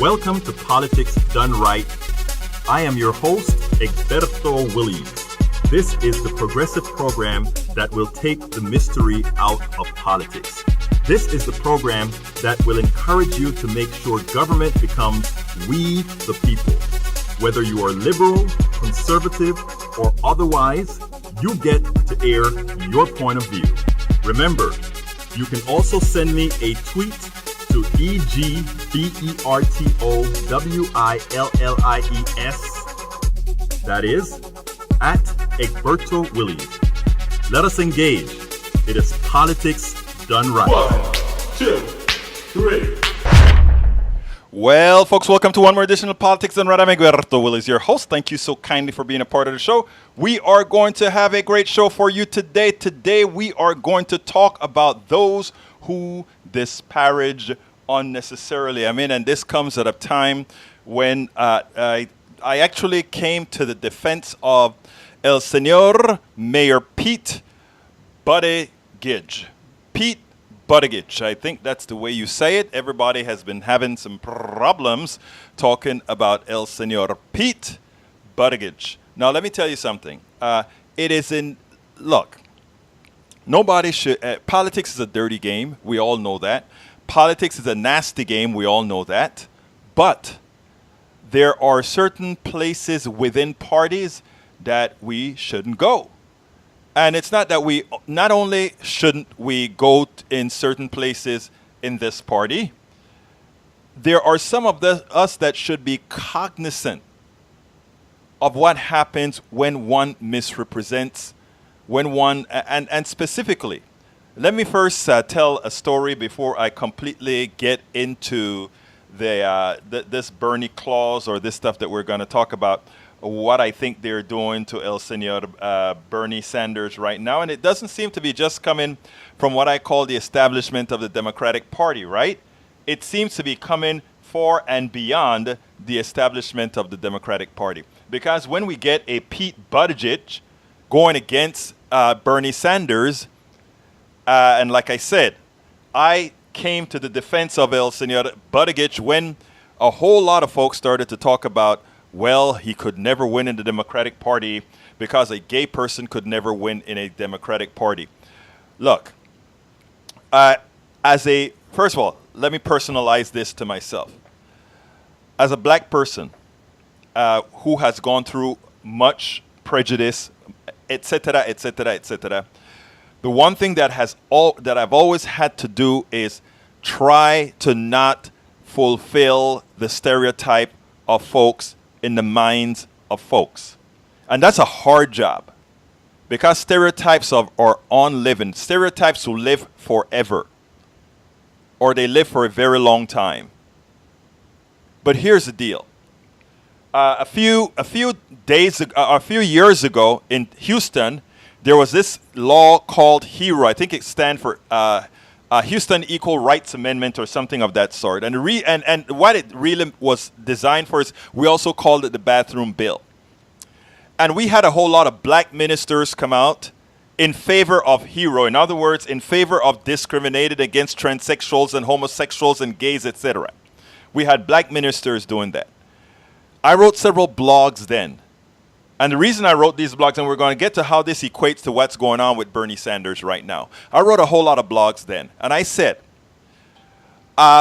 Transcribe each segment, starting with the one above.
Welcome to Politics Done Right. I am your host, Egberto Willies. This is the progressive program that will take the mystery out of politics. This is the program that will encourage you to make sure government becomes we the people. Whether you are liberal, conservative, or otherwise, you get to air your point of view. Remember, you can also send me a tweet to EGBERTOWILLIES. That is, at Egberto Willies. Let us engage. It is politics done right. 1, 2, 3. Well, folks, welcome to one more edition of Politics Done Right. I'm Egberto Willies, your host. Thank you so kindly for being a part of the show. We are going to have a great show for you today. Today, we are going to talk about those who disparage unnecessarily. And this comes at a time when I actually came to the defense of El Señor Mayor Pete Buttigieg. Pete Buttigieg. I think that's the way you say it. Everybody has been having some problems talking about El Señor Pete Buttigieg. Now, let me tell you something. Look, nobody should, politics is a dirty game. We all know that. Politics is a nasty game. We all know that. But there are certain places within parties that we shouldn't go. And it's not that not only shouldn't we go in certain places in this party, there are some of us that should be cognizant of what happens when one misrepresents, and specifically, let me first tell a story before I completely get into this Bernie clause or this stuff that we're going to talk about. What I think they're doing to El Señor Bernie Sanders right now. And it doesn't seem to be just coming from what I call the establishment of the Democratic Party, right? It seems to be coming for and beyond the establishment of the Democratic Party. Because when we get a Pete Buttigieg going against Bernie Sanders, and like I said, I came to the defense of El Señor Buttigieg when a whole lot of folks started to talk about, well, he could never win in the Democratic Party because a gay person could never win in a Democratic Party. Look, first of all, let me personalize this to myself. As a black person who has gone through much prejudice, etc., etc., etc., the one thing that I've always had to do is try to not fulfill the stereotype of folks in the minds of folks. And that's a hard job because stereotypes are on-living. Stereotypes will live forever or they live for a very long time. But here's the deal. A few years ago in Houston, there was this law called HERO. I think it stands for Houston Equal Rights Amendment or something of that sort. And what it really was designed for is we also called it the bathroom bill. And we had a whole lot of black ministers come out in favor of HERO. In other words, in favor of discriminating against transsexuals and homosexuals and gays, etc. We had black ministers doing that. I wrote several blogs then. And the reason I wrote these blogs, and we're going to get to how this equates to what's going on with Bernie Sanders right now. I wrote a whole lot of blogs then. And I said,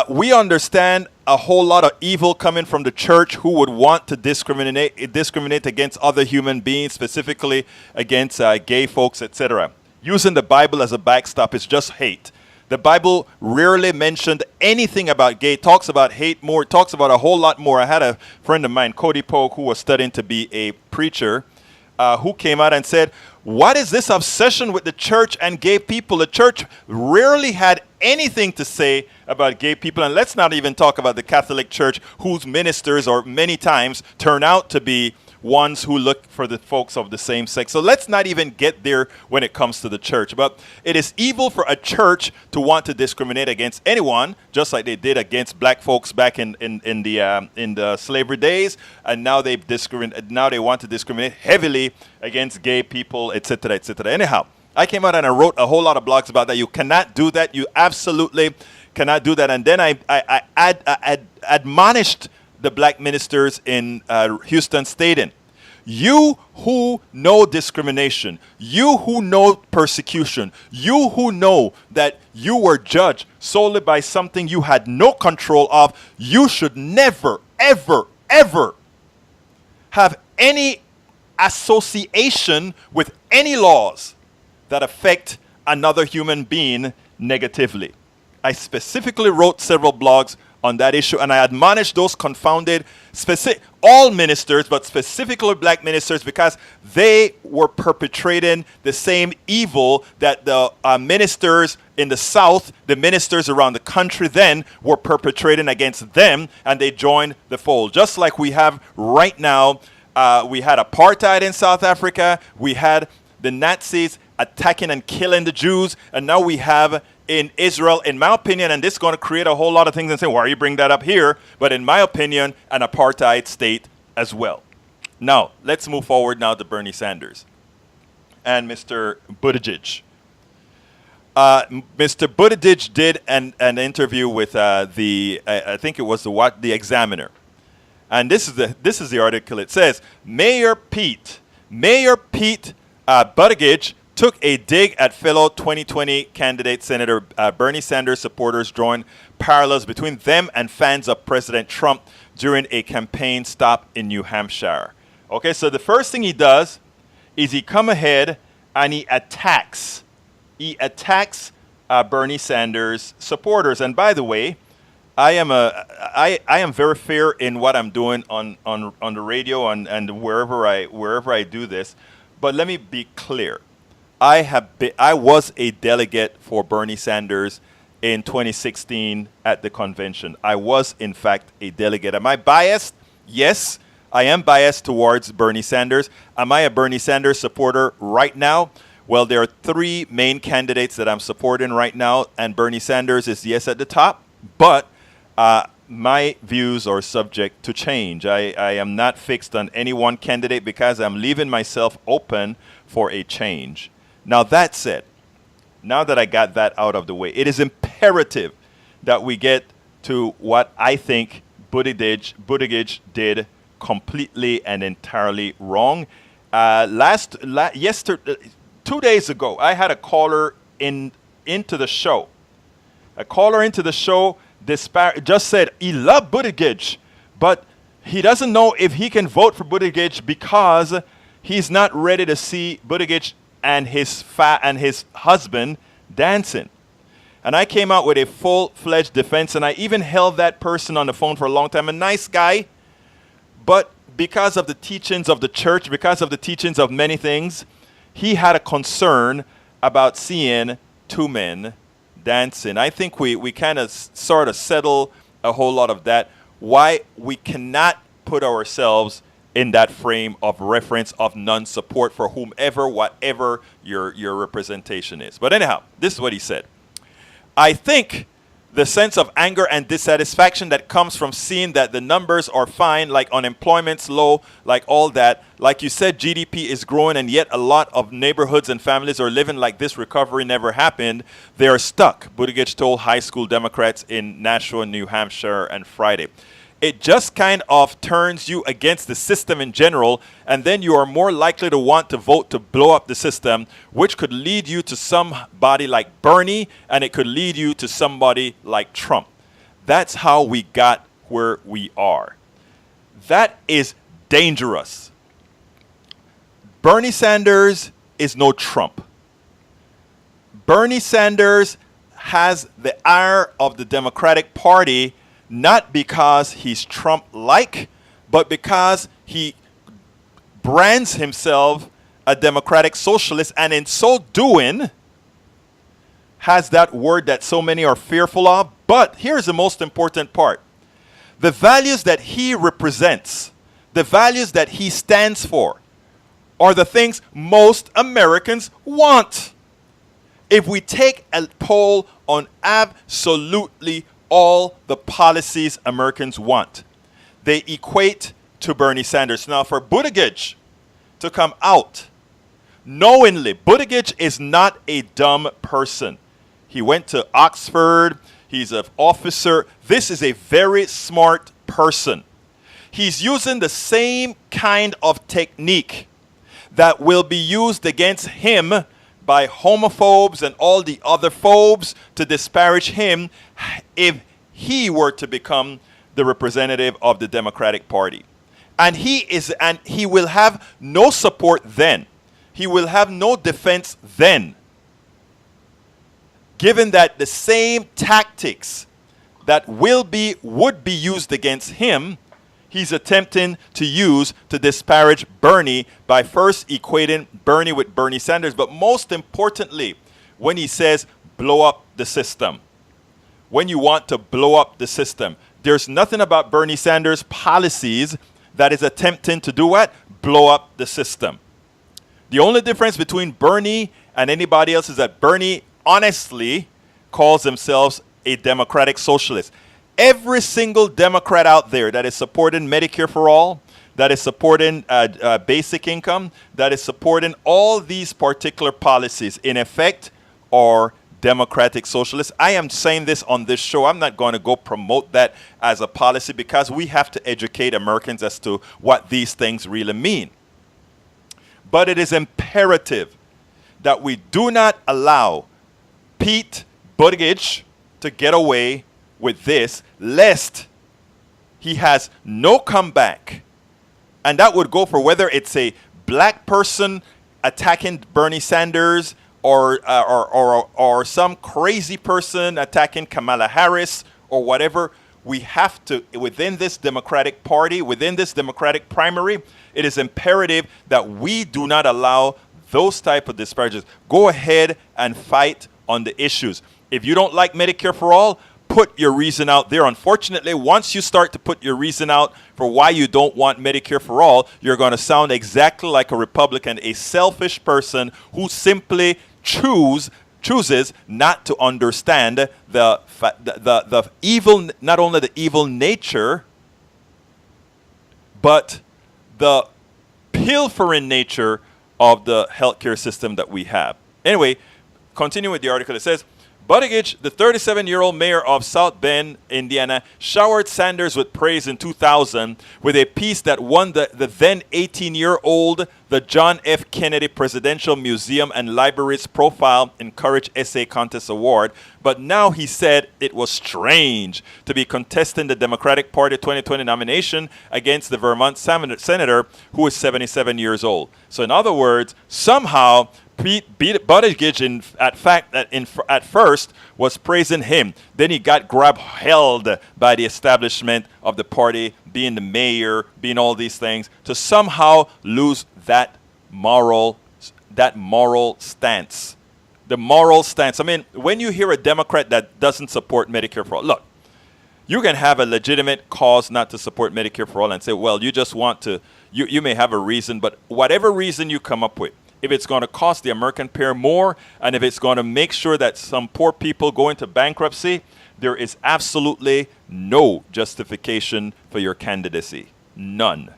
we understand a whole lot of evil coming from the church who would want to discriminate against other human beings, specifically against gay folks, etc. Using the Bible as a backstop is just hate. The Bible rarely mentioned anything about gay. It talks about hate more. It talks about a whole lot more. I had a friend of mine, Cody Polk, who was studying to be a preacher, who came out and said, what is this obsession with the church and gay people? The church rarely had anything to say about gay people. And let's not even talk about the Catholic Church, whose ministers are many times turn out to be ones who look for the folks of the same sex. So let's not even get there when it comes to the church. But it is evil for a church to want to discriminate against anyone, just like they did against black folks back in the slavery days. And now they want to discriminate heavily against gay people, etc., etc. Anyhow, I came out and I wrote a whole lot of blogs about that. You cannot do that. You absolutely cannot do that. And then I admonished the black ministers in Houston Staten. You who know discrimination, you who know persecution, you who know that you were judged solely by something you had no control of, you should never, ever, ever have any association with any laws that affect another human being negatively. I specifically wrote several blogs on that issue, and I admonished those confounded, all ministers, but specifically black ministers, because they were perpetrating the same evil that the ministers in the South, the ministers around the country then, were perpetrating against them, and they joined the fold. Just like we have right now, we had apartheid in South Africa, we had the Nazis attacking and killing the Jews, and now we have in Israel, in my opinion, and this is going to create a whole lot of things and say, why are you bringing that up here? But in my opinion, an apartheid state as well. Now, let's move forward now to Bernie Sanders and Mr. Buttigieg. Mr. Buttigieg did an interview with I think it was the Examiner. And this is the article. It says, Mayor Pete Buttigieg took a dig at fellow 2020 candidate Senator Bernie Sanders supporters, drawing parallels between them and fans of President Trump during a campaign stop in New Hampshire. Okay, so the first thing he does is he come ahead and he attacks Bernie Sanders supporters. And by the way, I am very fair in what I'm doing on the radio and wherever I do this. But let me be clear. I was a delegate for Bernie Sanders in 2016 at the convention. I was, in fact, a delegate. Am I biased? Yes, I am biased towards Bernie Sanders. Am I a Bernie Sanders supporter right now? Well, there are three main candidates that I'm supporting right now, and Bernie Sanders is yes at the top. But my views are subject to change. I am not fixed on any one candidate because I'm leaving myself open for a change. Now, that said, now that I got that out of the way, it is imperative that we get to what I think Buttigieg did completely and entirely wrong. Yesterday, 2 days ago, I had a caller into the show. A caller into the show just said he loved Buttigieg, but he doesn't know if he can vote for Buttigieg because he's not ready to see Buttigieg and his husband dancing. And I came out with a full-fledged defense, and I even held that person on the phone for a long time. A nice guy, but because of the teachings of the church, because of the teachings of many things, he had a concern about seeing two men dancing. I think we kind of sort of settle a whole lot of that. Why we cannot put ourselves in that frame of reference of non-support for whomever, whatever your representation is. But anyhow, this is what he said. I think the sense of anger and dissatisfaction that comes from seeing that the numbers are fine, like unemployment's low, like all that. Like you said, GDP is growing, and yet a lot of neighborhoods and families are living like this recovery never happened. They are stuck, Buttigieg told high school Democrats in Nashua, New Hampshire on Friday. It just kind of turns you against the system in general, and then you are more likely to want to vote to blow up the system, which could lead you to somebody like Bernie, and it could lead you to somebody like Trump. That's how we got where we are. That is dangerous. Bernie Sanders is no Trump. Bernie Sanders has the ire of the Democratic Party, not because he's Trump-like, but because he brands himself a democratic socialist, and in so doing has that word that so many are fearful of. But here's the most important part. The values that he represents, the values that he stands for, are the things most Americans want. If we take a poll on absolutely all the policies Americans want, they equate to Bernie Sanders. Now, for Buttigieg to come out knowingly, Buttigieg is not a dumb person. He went to Oxford. He's an officer. This is a very smart person. He's using the same kind of technique that will be used against him by homophobes and all the other phobes to disparage him if he were to become the representative of the Democratic Party. And he will have no support then. He will have no defense then. Given that the same tactics that would be used against him, he's attempting to use to disparage Bernie by first equating Bernie with Bernie Sanders, but most importantly, when he says blow up the system. When you want to blow up the system, there's nothing about Bernie Sanders' policies that is attempting to do what? Blow up the system. The only difference between Bernie and anybody else is that Bernie honestly calls themselves a democratic socialist. Every single Democrat out there that is supporting Medicare for all, that is supporting basic income, that is supporting all these particular policies, in effect, are democratic socialists. I am saying this on this show. I'm not going to go promote that as a policy because we have to educate Americans as to what these things really mean. But it is imperative that we do not allow Pete Buttigieg to get away with this, lest he has no comeback. And that would go for whether it's a black person attacking Bernie Sanders or some crazy person attacking Kamala Harris or whatever. We have to, within this Democratic Party, within this Democratic primary, it is imperative that we do not allow those type of disparagements. Go ahead and fight on the issues. If you don't like Medicare for all, put your reason out there. Unfortunately, once you start to put your reason out for why you don't want Medicare for all, you're going to sound exactly like a Republican, a selfish person who simply chooses not to understand the evil, not only the evil nature, but the pilfering nature of the healthcare system that we have. Anyway, continue with the article. It says, Buttigieg, the 37-year-old mayor of South Bend, Indiana, showered Sanders with praise in 2000 with a piece that won the then 18-year-old the John F. Kennedy Presidential Museum and Library's Profile in Courage Essay Contest Award. But now he said it was strange to be contesting the Democratic Party 2020 nomination against the Vermont senator who is 77 years old. So in other words, somehow Pete Buttigieg, at first, was praising him. Then he got held by the establishment of the party, being the mayor, being all these things, to somehow lose that moral stance. The moral stance. I mean, when you hear a Democrat that doesn't support Medicare for all, look, you can have a legitimate cause not to support Medicare for all and say, well, you just want to, you may have a reason, but whatever reason you come up with, if it's going to cost the American payer more, and if it's going to make sure that some poor people go into bankruptcy, there is absolutely no justification for your candidacy. None.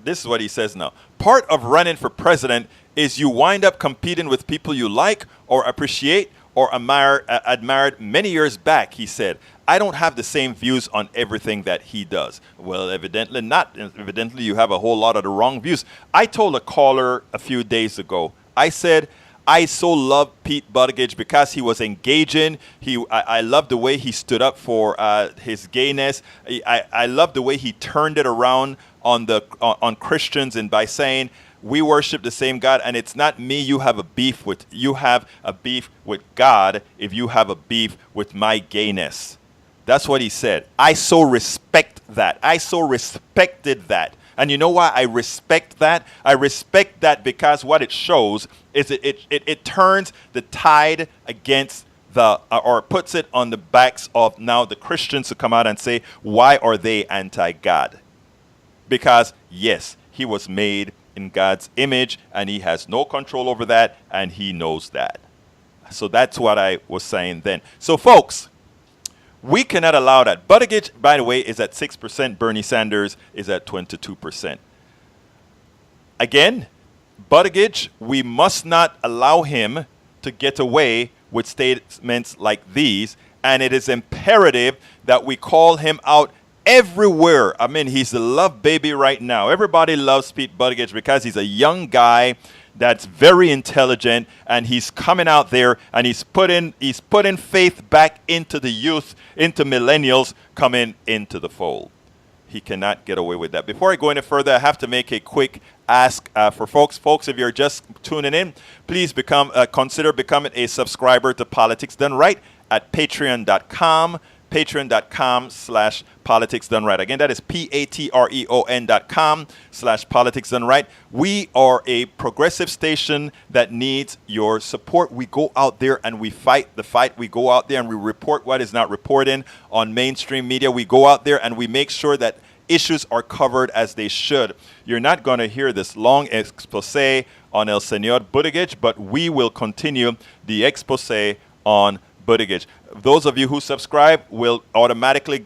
This is what he says now. Part of running for president is you wind up competing with people you like or appreciate or admired many years back, he said. I don't have the same views on everything that he does. Well, evidently not. Evidently, you have a whole lot of the wrong views. I told a caller a few days ago, I said, I so love Pete Buttigieg because he was engaging. I love the way he stood up for his gayness. I love the way he turned it around on Christians and by saying, we worship the same God, and it's not me you have a beef with. You have a beef with God if you have a beef with my gayness. That's what he said. I so respect that. I so respected that. And you know why I respect that? I respect that because what it shows is it turns the tide against or puts it on the backs of now the Christians who come out and say, why are they anti-God? Because, yes, he was made in God's image, and he has no control over that, and he knows that. So that's what I was saying then. So, folks, we cannot allow that. Buttigieg, by the way, is at 6%. Bernie Sanders is at 22%. Again, Buttigieg, we must not allow him to get away with statements like these, and it is imperative that we call him out everywhere. I mean, he's the love baby right now. Everybody loves Pete Buttigieg because he's a young guy that's very intelligent, and he's coming out there and he's putting faith back into the youth, into millennials coming into the fold. He cannot get away with that. Before I go any further, I have to make a quick ask for folks. Folks, if you're just tuning in, please consider becoming a subscriber to Politics Done Right at patreon.com/Politics Done Right. Again, that is patreon.com/Politics Done Right. We are a progressive station that needs your support. We go out there and we fight the fight. We go out there and we report what is not reported on mainstream media. We go out there and we make sure that issues are covered as they should. You're not going to hear this long expose on El Señor Buttigieg, but we will continue the expose on Buttigieg. Those of you who subscribe will automatically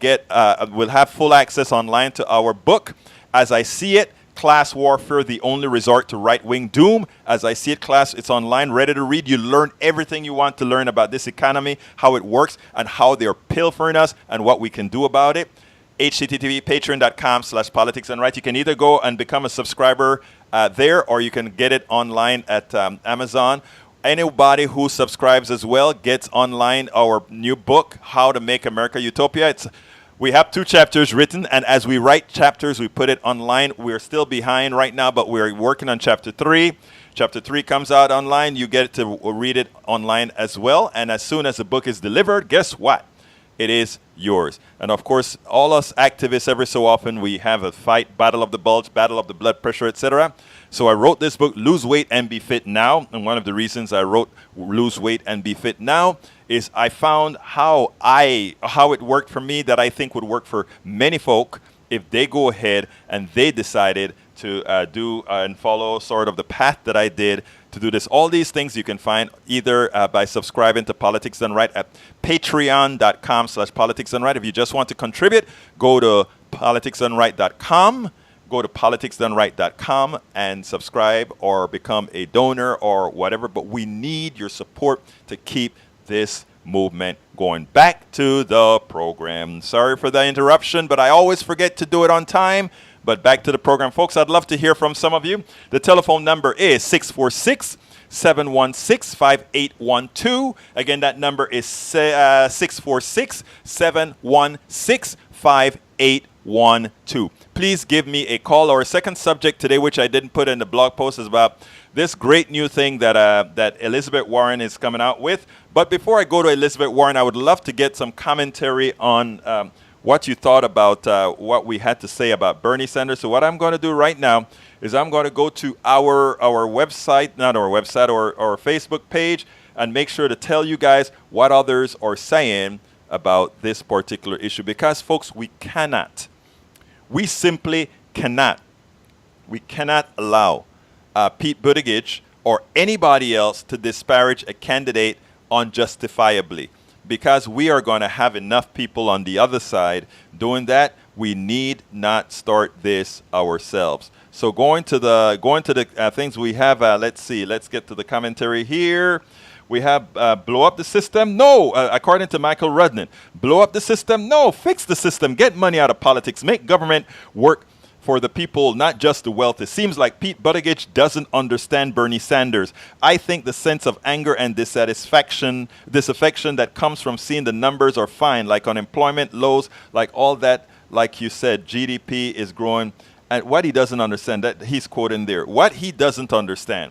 will have full access online to our book, As I See It, Class Warfare, the Only Resort to Right-Wing Doom. As I See It, class, it's online, ready to read. You learn everything you want to learn about this economy, how it works, and how they're pilfering us, and what we can do about it. http patreon.com/Politics Done Right. You can either go and become a subscriber there, or you can get it online at Amazon. Anybody who subscribes as well gets online our new book, How to Make America Utopia. We have 2 chapters written, and as we write chapters, we put it online. We're still behind right now, but we're working on chapter 3. Chapter 3 comes out online. You get to read it online as well. And as soon as the book is delivered, guess what? It is yours. And of course, all us activists, every so often, we have a fight, battle of the bulge, battle of the blood pressure, etc. So I wrote this book, Lose Weight and Be Fit Now. And one of the reasons I wrote Lose Weight and Be Fit Now is I found how it worked for me that I think would work for many folk if they go ahead and they decided to do and follow sort of the path that I did to do this. All these things you can find either by subscribing to Politics Done Right at patreon.com/Politics Done Right. If you just want to contribute, go to politicsdoneright.com. Go to politicsdoneright.com and subscribe or become a donor or whatever. But we need your support to keep this movement going. Back to the program. Sorry for the interruption, but I always forget to do it on time. But back to the program, folks. I'd love to hear from some of you. The telephone number is 646-716-5812. Again, that number is 646-716-5812. Please give me a call. Our second subject today, which I didn't put in the blog post, is about this great new thing that Elizabeth Warren is coming out with. But before I go to Elizabeth Warren, I would love to get some commentary on what you thought about what we had to say about Bernie Sanders. So what I'm going to do right now is I'm going to go to our website, not our website, or our Facebook page, and make sure to tell you guys what others are saying about this particular issue. Because, folks, we simply cannot allow Pete Buttigieg or anybody else to disparage a candidate unjustifiably. Because we are going to have enough people on the other side doing that, we need not start this ourselves. So going to the things we have, let's see. Let's get to the commentary here. We have blow up the system. No, according to Michael Rudnin. Blow up the system. No, fix the system. Get money out of politics. Make government work for the people, not just the wealthy. It seems like Pete Buttigieg doesn't understand Bernie Sanders. I think the sense of anger and disaffection that comes from seeing the numbers are fine, like unemployment lows, like all that, like you said, GDP is growing. And what he doesn't understand, that he's quoting there, what he doesn't understand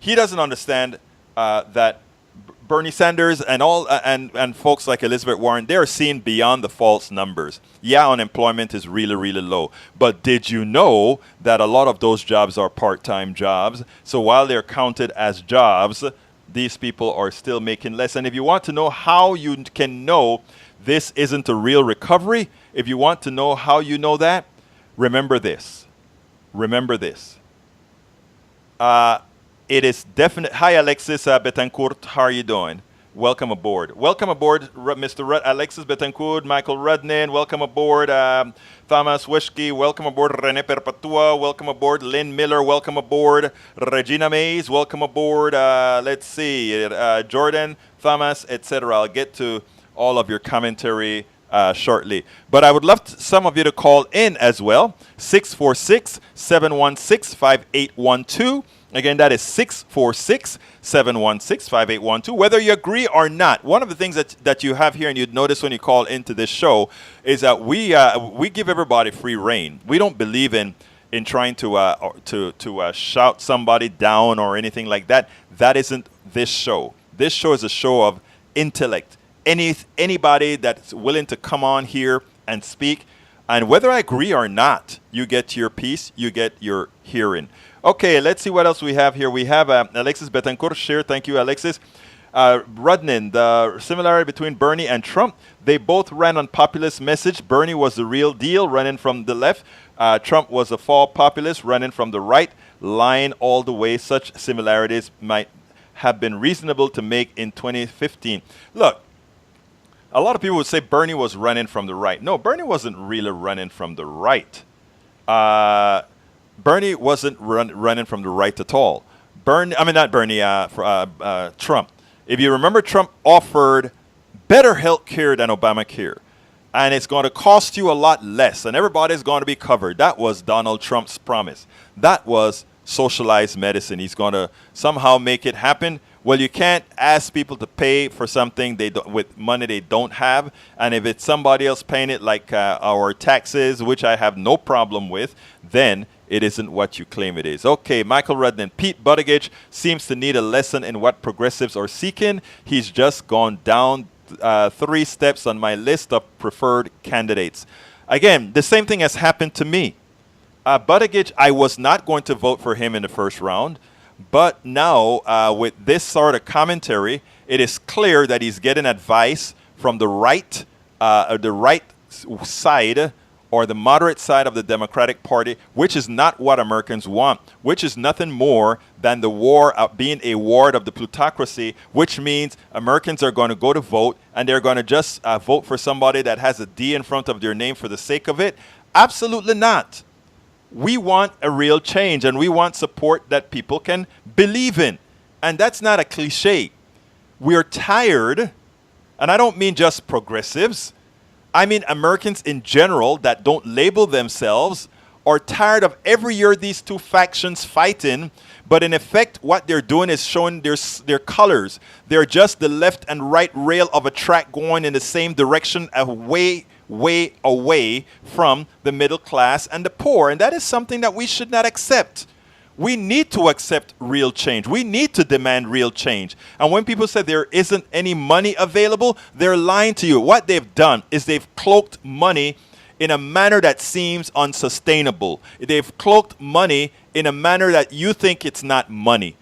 that Bernie Sanders and all and folks like Elizabeth Warren, they're seeing beyond the false numbers. Yeah, unemployment is really, really low. But did you know that a lot of those jobs are part-time jobs? So while they're counted as jobs, these people are still making less. And if you want to know how you can know this isn't a real recovery, if you want to know how you know that, remember this. It is definite. Hi, Alexis Betancourt. How are you doing? welcome aboard. Welcome aboard, Mr. Alexis Betancourt, Michael Rudnin. Welcome aboard, Thomas Wishke. Welcome aboard, Rene Perpetua. Welcome aboard, Lynn Miller. Welcome aboard, Regina Mays. Welcome aboard, let's see, Jordan, Thomas, etc. I'll get to all of your commentary shortly. But I would love some of you to call in as well. 646-716-5812. Again, that is 646-716-5812. Whether you agree or not, one of the things that you have here, and you'd notice when you call into this show, is that we give everybody free reign. We don't believe in trying to shout somebody down or anything like that. That isn't this show. This show is a show of intellect. Anybody that's willing to come on here and speak, and whether I agree or not, you get your piece, you get your hearing. Okay, let's see what else we have here. We have Alexis Betancourt share. Thank you, Alexis. Rudnin, the similarity between Bernie and Trump, they both ran on populist message. Bernie was the real deal, running from the left. Trump was a fall populist, running from the right, lying all the way. Such similarities might have been reasonable to make in 2015. Look, a lot of people would say Bernie was running from the right. No, Bernie wasn't really running from the right. Bernie wasn't running from the right at all. Trump. If you remember, Trump offered better health care than Obamacare. And it's going to cost you a lot less, and everybody's going to be covered. That was Donald Trump's promise. That was socialized medicine. He's going to somehow make it happen. Well, you can't ask people to pay for something with money they don't have. And if it's somebody else paying it, like our taxes, which I have no problem with, then it isn't what you claim it is. Okay, Michael Rudnin. Pete Buttigieg seems to need a lesson in what progressives are seeking. He's just gone down 3 steps on my list of preferred candidates. Again, the same thing has happened to me. Buttigieg, I was not going to vote for him in the first round. But now, with this sort of commentary, it is clear that he's getting advice from the right side or the moderate side of the Democratic Party, which is not what Americans want, which is nothing more than the war being a ward of the plutocracy, which means Americans are going to go to vote and they're going to just vote for somebody that has a D in front of their name for the sake of it. Absolutely not. We want a real change, and we want support that people can believe in. And that's not a cliche. We're tired, and I don't mean just progressives. I mean Americans in general that don't label themselves are tired of every year these two factions fighting, but in effect what they're doing is showing their colors. They're just the left and right rail of a track going in the same direction, way away from the middle class and the poor. And that is something that we should not accept. We need to accept real change. We need to demand real change. And when people say there isn't any money available, they're lying to you. What they've done is they've cloaked money in a manner that seems unsustainable. They've cloaked money in a manner that you think it's not money.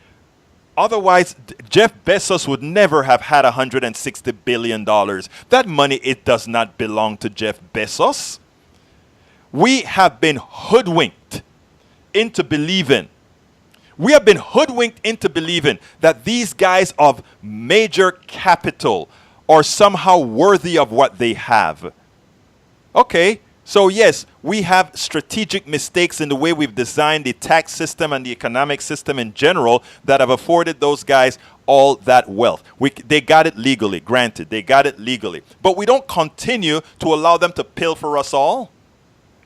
Otherwise, Jeff Bezos would never have had $160 billion. That money, it does not belong to Jeff Bezos. We have been hoodwinked into believing. We have been hoodwinked into believing that these guys of major capital are somehow worthy of what they have. Okay, so yes, we have strategic mistakes in the way we've designed the tax system and the economic system in general that have afforded those guys all that wealth. They got it legally, granted, they got it legally. But we don't continue to allow them to pilfer us all.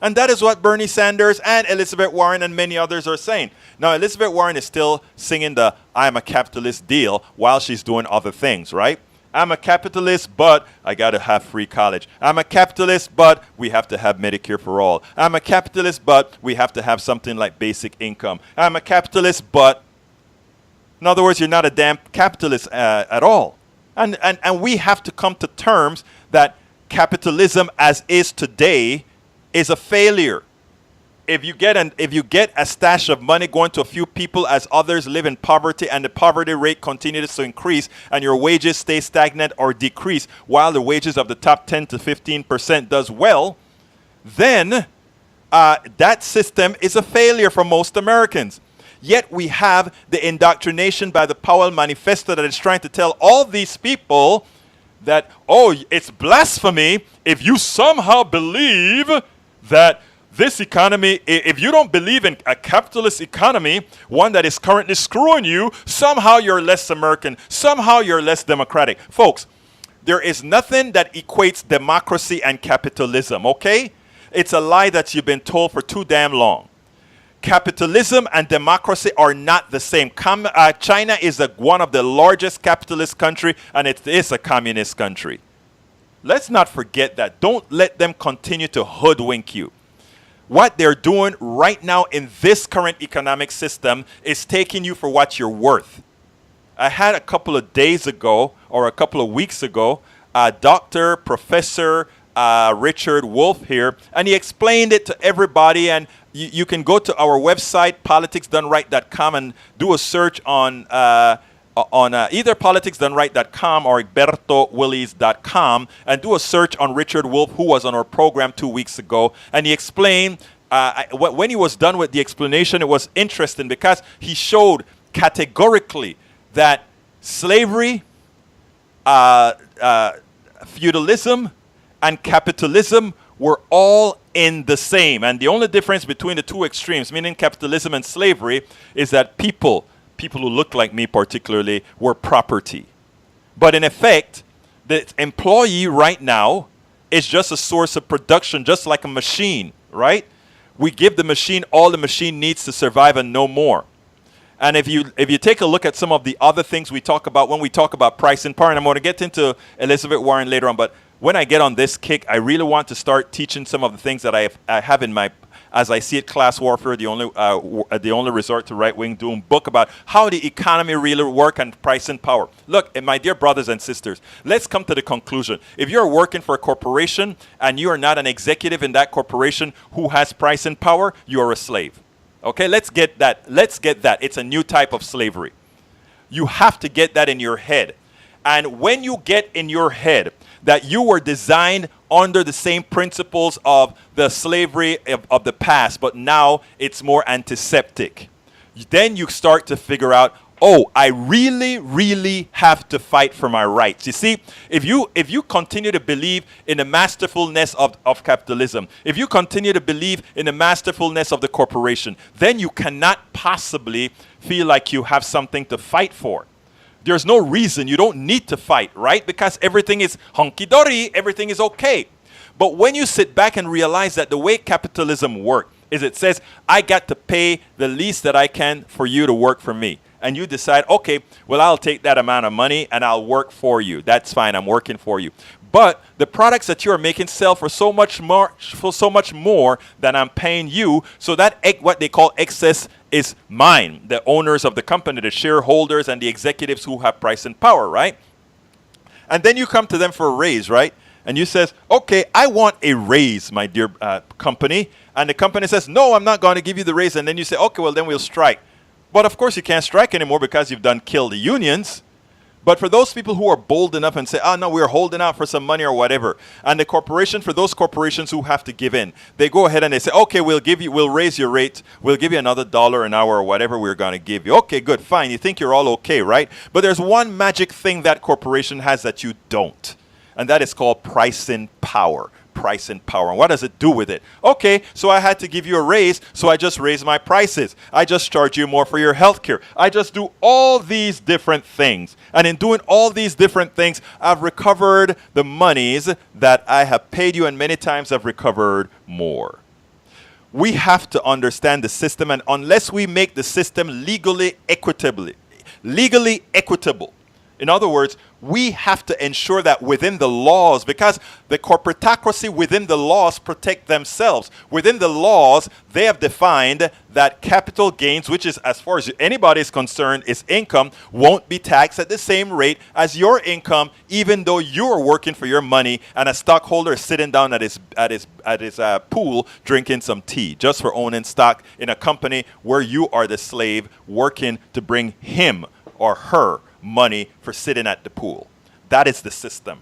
And that is what Bernie Sanders and Elizabeth Warren and many others are saying. Now, Elizabeth Warren is still singing the I'm a capitalist deal while she's doing other things, right? I'm a capitalist, but I got to have free college. I'm a capitalist, but we have to have Medicare for all. I'm a capitalist, but we have to have something like basic income. I'm a capitalist, but... In other words, you're not a damn capitalist at all. And we have to come to terms that capitalism as is today is a failure. If you get a stash of money going to a few people as others live in poverty and the poverty rate continues to increase and your wages stay stagnant or decrease while the wages of the top 10 to 15% does well, then that system is a failure for most Americans. Yet we have the indoctrination by the Powell Manifesto that is trying to tell all these people that, oh, it's blasphemy if you somehow believe that this economy, if you don't believe in a capitalist economy, one that is currently screwing you, somehow you're less American, somehow you're less democratic. Folks, there is nothing that equates democracy and capitalism, okay? It's a lie that you've been told for too damn long. Capitalism and democracy are not the same. China is one of the largest capitalist country, and it is a communist country. Let's not forget that. Don't let them continue to hoodwink you. What they're doing right now in this current economic system is taking you for what you're worth. I had a couple of days ago, or a couple of weeks ago, Professor Richard Wolff here, and he explained it to everybody. And you can go to our website, politicsdoneright.com, and do a search on either politicsdoneright.com or egbertowillies.com, and do a search on Richard Wolff, who was on our program 2 weeks ago. And he explained, when he was done with the explanation, it was interesting because he showed categorically that slavery, feudalism, and capitalism were all in the same. And the only difference between the two extremes, meaning capitalism and slavery, is that people who look like me particularly, were property. But in effect, the employee right now is just a source of production, just like a machine, right? We give the machine all the machine needs to survive and no more. And if you take a look at some of the other things we talk about when we talk about price and power, and I'm going to get into Elizabeth Warren later on, but when I get on this kick, I really want to start teaching some of the things that I have in my, as I see it, Class Warfare, the only resort to right-wing doom book about how the economy really works and price and power. Look, and my dear brothers and sisters, let's come to the conclusion. If you're working for a corporation and you are not an executive in that corporation who has price and power, you are a slave. Okay, let's get that. It's a new type of slavery. You have to get that in your head. And when you get in your head that you were designed under the same principles of the slavery of the past, but now it's more antiseptic, then you start to figure out, oh, I really, really have to fight for my rights. You see, if you continue to believe in the masterfulness of capitalism, if you continue to believe in the masterfulness of the corporation, then you cannot possibly feel like you have something to fight for. There's no reason. You don't need to fight, right? Because everything is hunky-dory, everything is okay. But when you sit back and realize that the way capitalism works is it says, I got to pay the least that I can for you to work for me. And you decide, okay, well, I'll take that amount of money and I'll work for you. That's fine. I'm working for you. But the products that you are making sell for so much more than I'm paying you. So that what they call excess is mine. The owners of the company, the shareholders, and the executives who have price and power, right? And then you come to them for a raise, right? And you says, okay, I want a raise, my dear company. And the company says, no, I'm not going to give you the raise. And then you say, okay, well, then we'll strike. But of course, you can't strike anymore because you've done kill the unions. But for those people who are bold enough and say, oh, no, we're holding out for some money or whatever. And the corporation, for those corporations who have to give in, they go ahead and they say, okay, we'll raise your rate. We'll give you another $1 an hour or whatever we're going to give you. Okay, good, fine. You think you're all okay, right? But there's one magic thing that corporation has that you don't. And that is called pricing power. Price and power. And what does it do with it? Okay, so I had to give you a raise, so I just raise my prices. I just charge you more for your health care. I just do all these different things. And in doing all these different things, I've recovered the monies that I have paid you, and many times I've recovered more. We have to understand the system, and unless we make the system legally equitable, in other words, we have to ensure that within the laws, because the corporatocracy within the laws protect themselves. Within the laws, they have defined that capital gains, which is, as far as anybody is concerned, is income, won't be taxed at the same rate as your income, even though you're working for your money and a stockholder is sitting down at his pool drinking some tea, just for owning stock in a company where you are the slave working to bring him or her money for sitting at the pool. That is the system.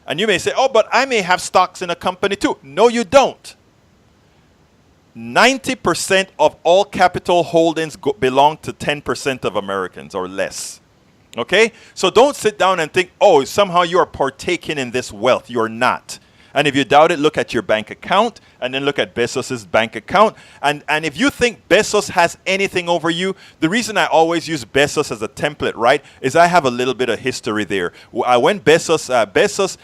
And you may say, oh, but I may have stocks in a company too. No, you don't. 90% of all capital holdings belong to 10% of Americans or less. Okay? So don't sit down and think, oh, somehow you are partaking in this wealth. You're not. And if you doubt it, look at your bank account and then look at Bezos's bank account. And if you think Bezos has anything over you, the reason I always use Bezos as a template, right, is I have a little bit of history there. When Bezos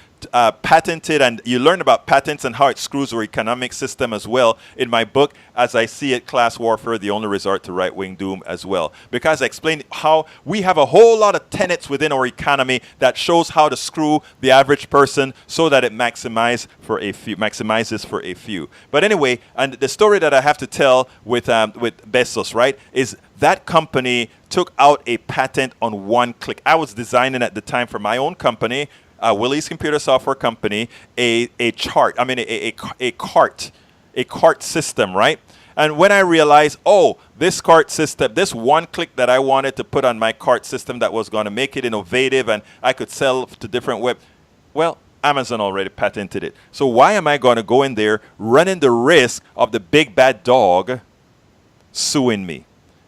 patented, and you learn about patents and how it screws our economic system as well in my book, As I See It, Class Warfare, the Only Resort to Right-Wing Doom as well. Because I explain how we have a whole lot of tenets within our economy that shows how to screw the average person so that it maximizes for a few. But anyway, and the story that I have to tell with Bezos, right, is that company took out a patent on one click. I was designing at the time for my own company, Willie's Computer Software Company, a cart system, right? And when I realized, oh, this cart system, this one click that I wanted to put on my cart system that was going to make it innovative and I could sell to different web, well, Amazon already patented it. So why am I going to go in there running the risk of the big bad dog suing me?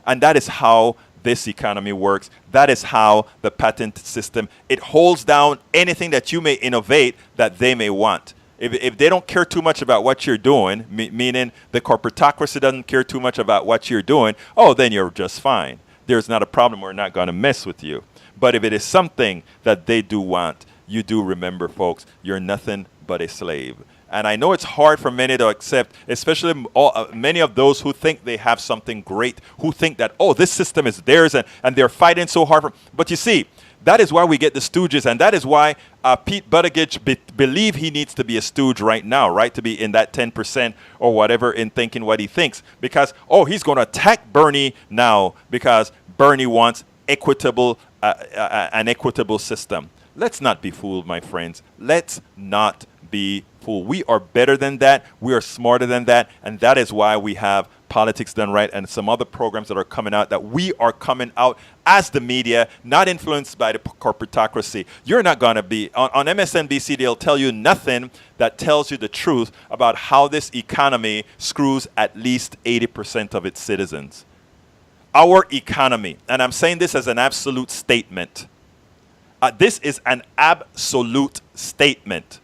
And that is how this economy works. That is how the patent system, it holds down anything that you may innovate that they may want. If they don't care too much about what you're doing, meaning the corporatocracy doesn't care too much about what you're doing, oh, then you're just fine. There's not a problem. We're not going to mess with you. But if it is something that they do want, you do remember, folks, you're nothing but a slave. And I know it's hard for many to accept, especially many of those who think they have something great, who think that, oh, this system is theirs, and they're fighting so hard. But you see, that is why we get the stooges, and that is why Pete Buttigieg believe he needs to be a stooge right now, right, to be in that 10% or whatever in thinking what he thinks. Because, oh, he's going to attack Bernie now because Bernie wants an equitable system. Let's not be fooled, my friends. Let's not be fooled. We are better than that. We are smarter than that. And that is why we have Politics Done Right and some other programs that are coming out, that we are coming out as the media, not influenced by the corporatocracy. You're not going to be, on MSNBC, they'll tell you nothing that tells you the truth about how this economy screws at least 80% of its citizens. Our economy, and I'm saying this as an absolute statement. This is an absolute statement.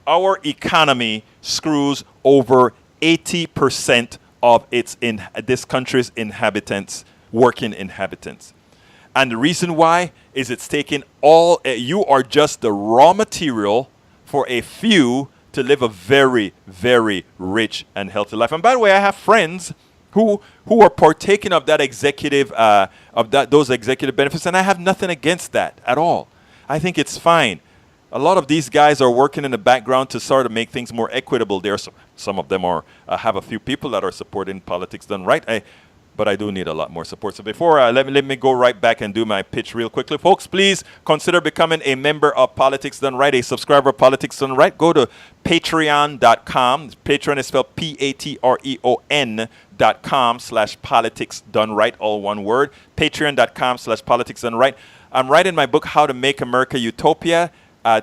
Our economy screws over 80% of this country's inhabitants, working inhabitants. And the reason why is it's taking you are just the raw material for a few to live a very, very rich and healthy life. And by the way, I have friends who are partaking of that those executive benefits, and I have nothing against that at all. I think it's fine. A lot of these guys are working in the background to sort of make things more equitable. Some of them have a few people that are supporting Politics Done Right. But I do need a lot more support. So before, let me go right back and do my pitch real quickly. Folks, please consider becoming a member of Politics Done Right, a subscriber of Politics Done Right. Go to patreon.com. Patreon is spelled patreon.com/politics done right, all one word. Patreon.com/politics done right. I'm writing my book, How to Make America Utopia.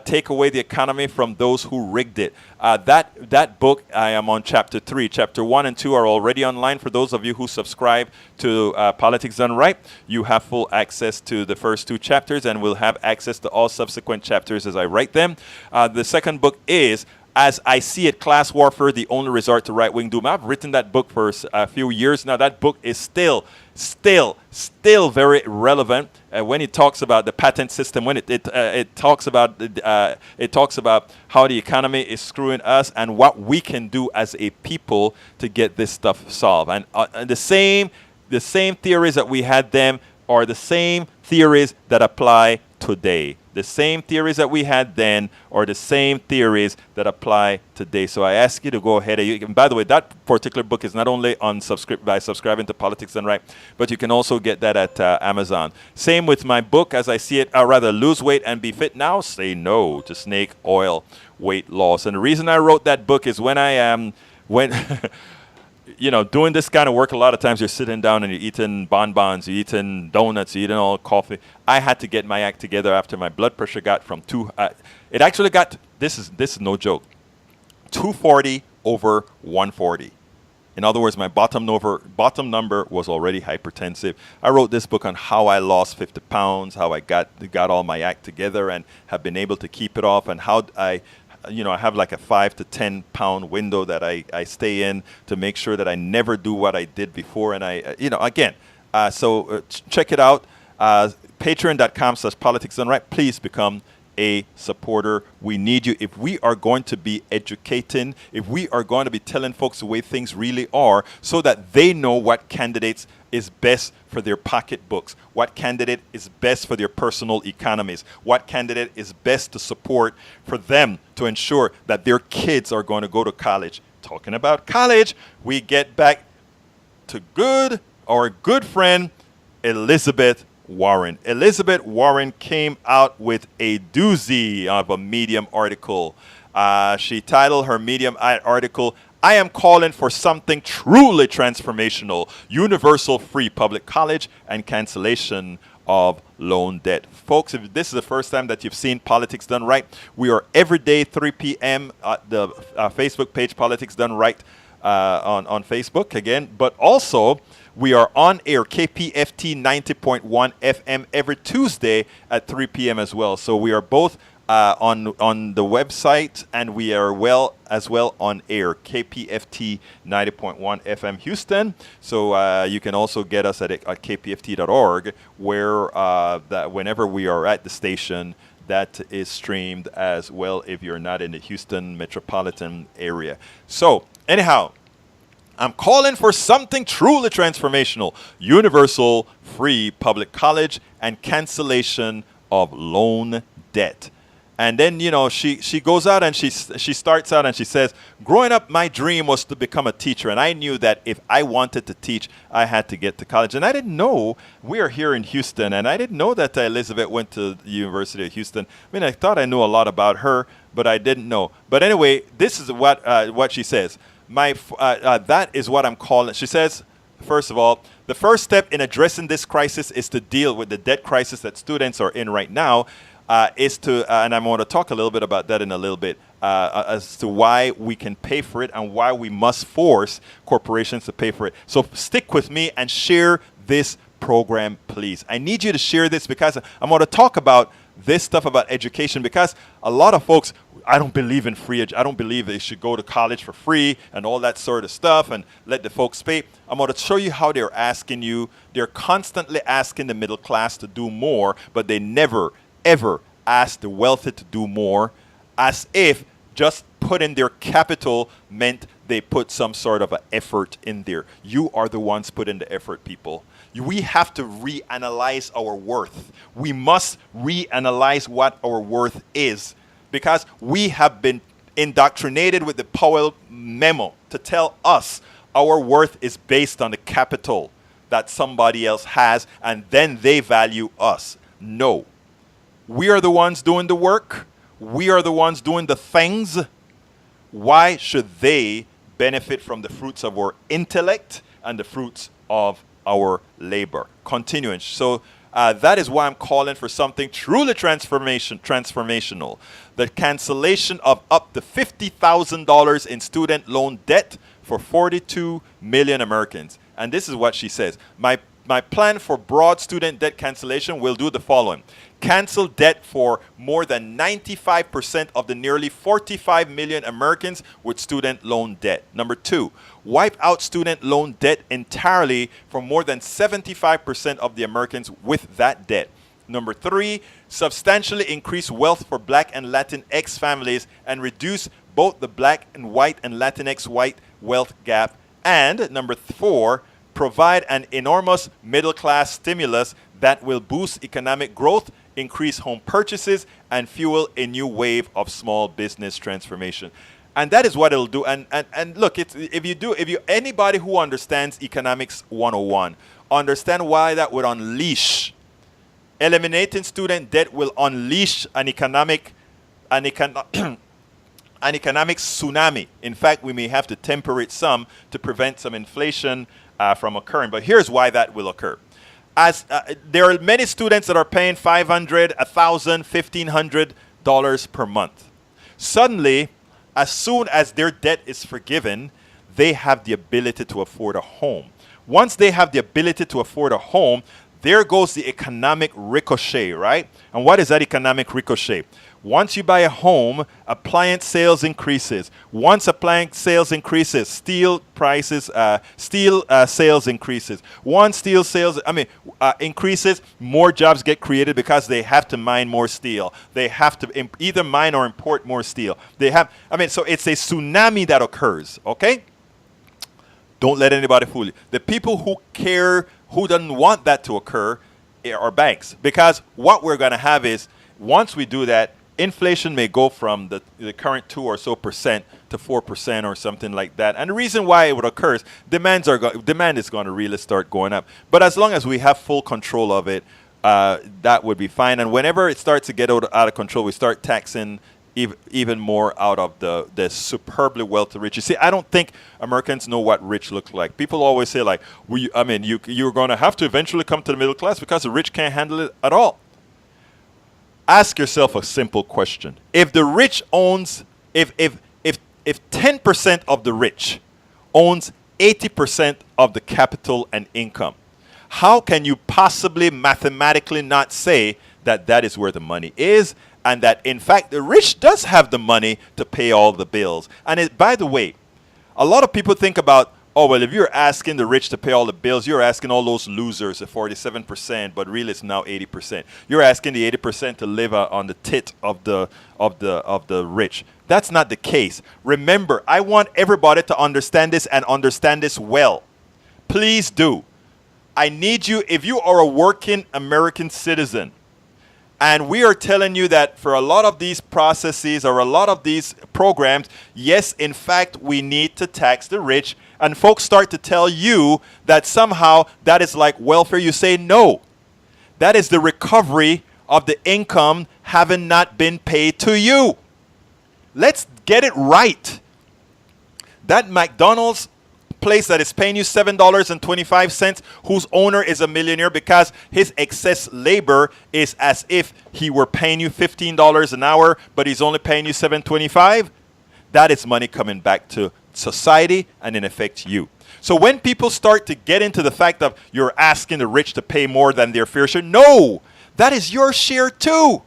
Take away the economy from those who rigged it. That book, I am on chapter 3. Chapter 1 and 2 are already online. For those of you who subscribe to Politics Done Right, you have full access to the first 2 chapters and will have access to all subsequent chapters as I write them. The second book is As I See It, Class Warfare, the Only Resort to Right-Wing Doom. I've written that book for a few years now. That book is still very relevant when it talks about the patent system, when it talks about how the economy is screwing us and what we can do as a people to get this stuff solved. And the same theories that we had then are the same theories that apply today. The same theories that we had then are the same theories that apply today. So I ask you to go ahead. And by the way, that particular book is not only on by subscribing to Politics Done Right, but you can also get that at Amazon. Same with my book, As I See It, rather Lose Weight and Be Fit Now, Say No to Snake Oil Weight Loss. And the reason I wrote that book is when doing this kind of work, a lot of times you're sitting down and you're eating bonbons, you're eating donuts, you're eating all coffee. I had to get my act together after my blood pressure got from it actually got, this is no joke, 240/140. In other words, my bottom number was already hypertensive. I wrote this book on how I lost 50 pounds, how I got all my act together and have been able to keep it off, and how I have like a 5 to 10 pound window that I stay in to make sure that I never do what I did before. And check it out. Patreon.com/politics done right. Please become a supporter. We need you. If we are going to be educating, if we are going to be telling folks the way things really are so that they know what candidates is best for their pocketbooks, what candidate is best for their personal economies, what candidate is best to support for them to ensure that their kids are going to go to college. Talking about college, we get back to our good friend, Elizabeth Warren. Elizabeth Warren came out with a doozy of a Medium article. She titled her Medium article, "I am calling for something truly transformational, universal free public college and cancellation of loan debt." Folks, if this is the first time that you've seen Politics Done Right, we are every day 3 p.m. at the Facebook page, Politics Done Right, on Facebook again, but also we are on air, KPFT 90.1 FM every Tuesday at 3 p.m. as well. So we are both on the website, and we are as well on air, KPFT 90.1 FM Houston. So you can also get us at kpft.org, where whenever we are at the station, that is streamed as well if you're not in the Houston metropolitan area. So anyhow, I'm calling for something truly transformational, universal free public college and cancellation of loan debt. And then, she goes out and she starts out and she says, growing up, my dream was to become a teacher. And I knew that if I wanted to teach, I had to get to college. And I didn't know, we are here in Houston, and I didn't know that Elizabeth went to the University of Houston. I mean, I thought I knew a lot about her, but I didn't know. But anyway, this is what she says. That is what I'm calling. She says, first of all, the first step in addressing this crisis is to deal with the debt crisis that students are in right now. And I'm going to talk a little bit about that in a little bit, as to why we can pay for it and why we must force corporations to pay for it. So stick with me and share this program, please. I need you to share this because I'm going to talk about this stuff about education, because a lot of folks, I don't believe in free I don't believe they should go to college for free and all that sort of stuff and let the folks pay. I'm going to show you how they're asking you. They're constantly asking the middle class to do more, but they never, ever ask the wealthy to do more, as if just putting their capital meant they put some sort of an effort in there. You are the ones putting the effort, people. We have to reanalyze our worth. We must reanalyze what our worth is, because we have been indoctrinated with the Powell memo to tell us our worth is based on the capital that somebody else has, and then they value us. No. We are the ones doing the work. We are the ones doing the things. Why should they benefit from the fruits of our intellect and the fruits of our labor? Continuing. So that is why I'm calling for something truly transformational. The cancellation of up to $50,000 in student loan debt for 42 million Americans. And this is what she says. My plan for broad student debt cancellation will do the following. Cancel debt for more than 95% of the nearly 45 million Americans with student loan debt. Number 2, wipe out student loan debt entirely for more than 75% of the Americans with that debt. Number 3, substantially increase wealth for Black and Latinx families and reduce both the Black and white and Latinx white wealth gap. And number 4, provide an enormous middle-class stimulus that will boost economic growth, increase home purchases, and fuel a new wave of small business transformation. And that is what it'll do. And look, anybody who understands economics 101, understand why that would unleash. Eliminating student debt will unleash an economic tsunami. In fact, we may have to temper it some to prevent some inflation from occurring. But here's why that will occur. As there are many students that are paying $500, $1,000, $1,500 per month. Suddenly, as soon as their debt is forgiven, they have the ability to afford a home. Once they have the ability to afford a home, there goes the economic ricochet, right? And what is that economic ricochet? Once you buy a home, appliance sales increases. Once appliance sales increases, steel prices, sales increases. Once steel sales, increases, more jobs get created because they have to mine more steel. They have to either mine or import more steel. So it's a tsunami that occurs, okay? Don't let anybody fool you. The people who care, who doesn't want that to occur, are banks. Because what we're going to have is, once we do that, inflation may go from the current 2 or so percent to 4% or something like that. And the reason why it would occur is demand is going to really start going up. But as long as we have full control of it, that would be fine. And whenever it starts to get out of control, we start taxing even more out of the superbly wealthy rich. You see, I don't think Americans know what rich looks like. People always say, like, you're going to have to eventually come to the middle class because the rich can't handle it at all. Ask yourself a simple question. If the rich owns, if 10% of the rich owns 80% of the capital and income, how can you possibly mathematically not say that that is where the money is, and that, in fact, the rich does have the money to pay all the bills? And by the way, a lot of people think about, oh, well, if you're asking the rich to pay all the bills, you're asking all those losers at 47%, but really it's now 80%. You're asking the 80% to live on the tit of the rich. That's not the case. Remember, I want everybody to understand this and understand this well. Please do. I need you, if you are a working American citizen, and we are telling you that for a lot of these processes or a lot of these programs, yes, in fact, we need to tax the rich. And folks start to tell you that somehow that is like welfare. You say, no, that is the recovery of the income having not been paid to you. Let's get it right. That McDonald's place that is paying you $7.25, whose owner is a millionaire because his excess labor is as if he were paying you $15 an hour, but he's only paying you $7.25. That is money coming back to society and in effect you. So when people start to get into the fact of you're asking the rich to pay more than their fair share, no, that is your share too.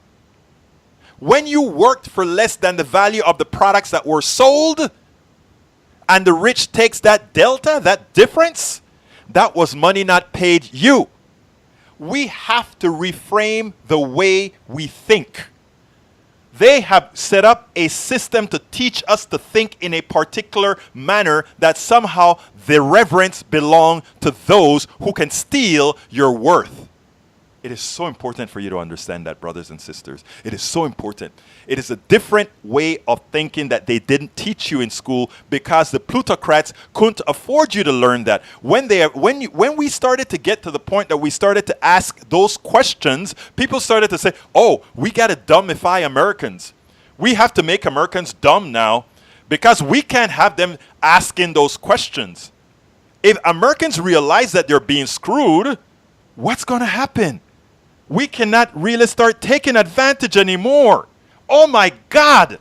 When you worked for less than the value of the products that were sold, and the rich takes that delta, that difference, that was money not paid you. We have to reframe the way we think. They have set up a system to teach us to think in a particular manner that somehow the reverence belongs to those who can steal your worth. It is so important for you to understand that, brothers and sisters. It is so important. It is a different way of thinking that they didn't teach you in school because the plutocrats couldn't afford you to learn that. When we started to get to the point that we started to ask those questions, people started to say, oh, we got to dumbify Americans. We have to make Americans dumb now because we can't have them asking those questions. If Americans realize that they're being screwed, what's going to happen? We cannot really start taking advantage anymore. Oh my God.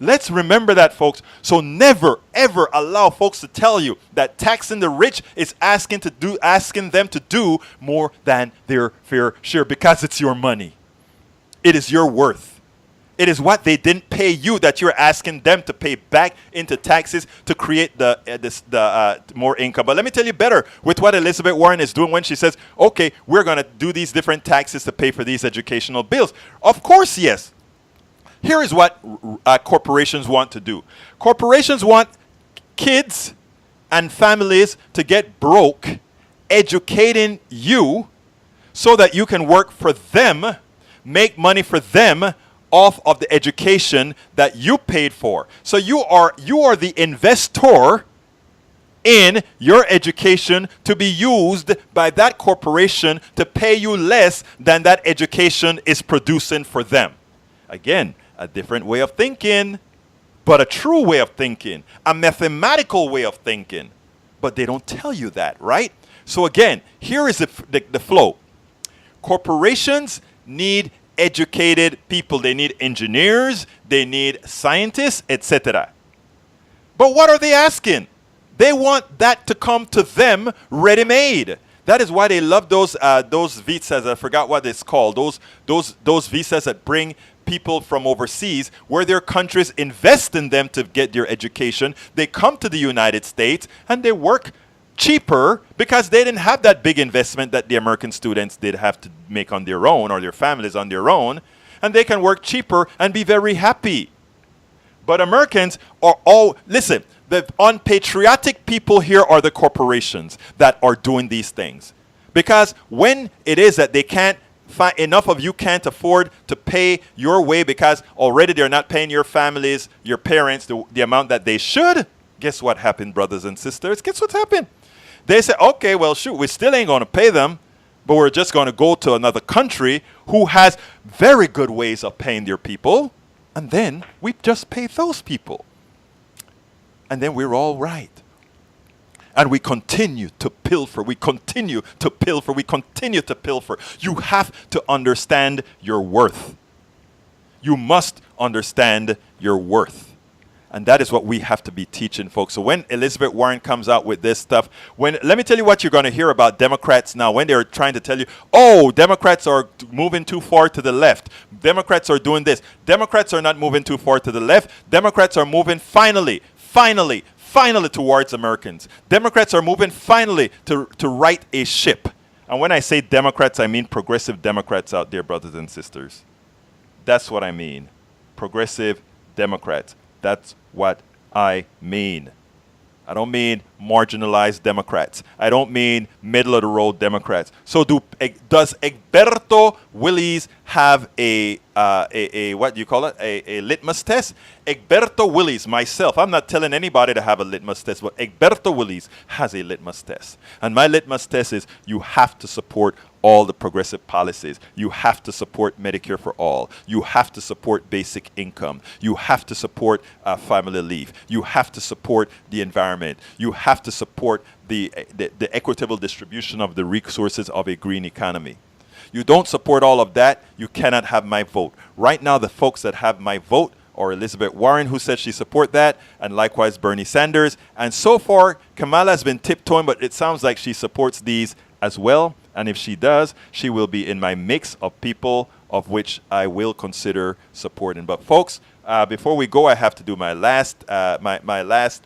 Let's remember that, folks. So never, ever allow folks to tell you that taxing the rich is asking them to do more than their fair share because it's your money. It is your worth. It is what they didn't pay you that you're asking them to pay back into taxes to create the more income. But let me tell you better with what Elizabeth Warren is doing when she says, okay, we're going to do these different taxes to pay for these educational bills. Of course, yes. Here is what corporations want to do. Corporations want kids and families to get broke educating you so that you can work for them, make money for them, off of the education that you paid for. So you are the investor in your education to be used by that corporation to pay you less than that education is producing for them. Again, a different way of thinking, but a true way of thinking, a mathematical way of thinking. But they don't tell you that, right? So again, here is the flow. Corporations need educated people. They need engineers, they need scientists, etc. But what are they asking? They want that to come to them ready-made. That is why they love those visas. I forgot what it's called. Those visas that bring people from overseas, where their countries invest in them to get their education. They come to the United States and they work cheaper because they didn't have that big investment that the American students did have to make on their own, or their families on their own, and they can work cheaper and be very happy. But Americans are all, listen, the unpatriotic people here are the corporations that are doing these things. Because when it is that they can't find, enough of you can't afford to pay your way because already they're not paying your families, your parents, the amount that they should, guess what happened, brothers and sisters? Guess what happened? They say, okay, well, shoot, we still ain't going to pay them, but we're just going to go to another country who has very good ways of paying their people, and then we just pay those people. And then we're all right. And we continue to pilfer. We continue to pilfer. We continue to pilfer. You have to understand your worth. You must understand your worth. And that is what we have to be teaching folks. So when Elizabeth Warren comes out with this stuff, let me tell you what you're going to hear about Democrats now. When they're trying to tell you, oh, Democrats are moving too far to the left. Democrats are doing this. Democrats are not moving too far to the left. Democrats are moving finally towards Americans. Democrats are moving finally to right a ship. And when I say Democrats, I mean progressive Democrats out there, brothers and sisters. That's what I mean. Progressive Democrats. That's what I mean. I don't mean marginalized Democrats. I don't mean middle-of-the-road Democrats. So does Egberto Willies have a what do you call it? A litmus test? Egberto Willies, myself, I'm not telling anybody to have a litmus test, but Egberto Willies has a litmus test. And my litmus test is you have to support all the progressive policies. You have to support Medicare for all. You have to support basic income. You have to support family leave. You have to support the environment. You have to support the equitable distribution of the resources of a green economy. You don't support all of that, you cannot have my vote. Right now, the folks that have my vote are Elizabeth Warren, who says she support that, and likewise Bernie Sanders. And so far, Kamala has been tiptoeing, but it sounds like she supports these as well. And if she does, she will be in my mix of people of which I will consider supporting. But folks, before we go, I have to do my last